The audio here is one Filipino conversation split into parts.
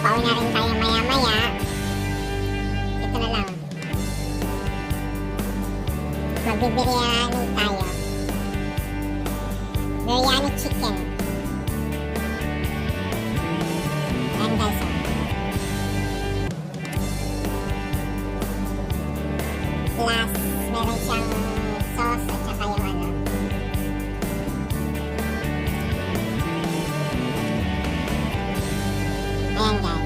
babawi na rin tayo maya-maya. Ito na lang. Magbibiryani tayo. Biryani chicken. Ayan guys. Plus, meron siyang sauce at saka yung ano. Ayan guys.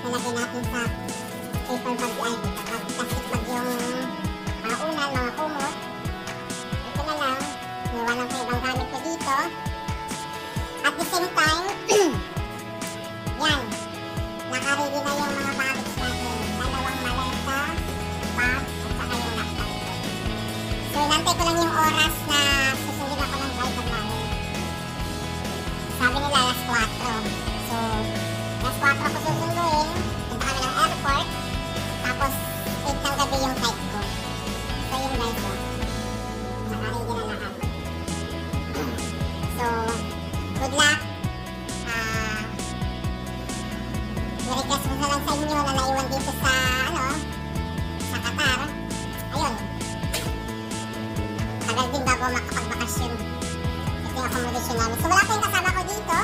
Nilagay natin sa paper bag ay plastic bag yung unan, mga kumot. Ito na lang, niwalang ko ibang gamit ko dito. At the same time, yan, nakaready na yung mga bags natin. Dalawang maleta, bag, at saka yung laptop. So inantay ko lang yung oras na susundin ako ng driver namin. Sabi nila alas 4. So alas 4 ko susunduin, punta kami ng airport, tapos 8 ng gabi yung flight ko. So yun guys, nakaready na lahat. So, good luck. I-request mo na lang sa inyo na naiwan dito sa, sa Qatar. Ayun. Tagal din bago makapagbakasyon. Ito yung accommodation namin. So, wala kayong kasama ko dito.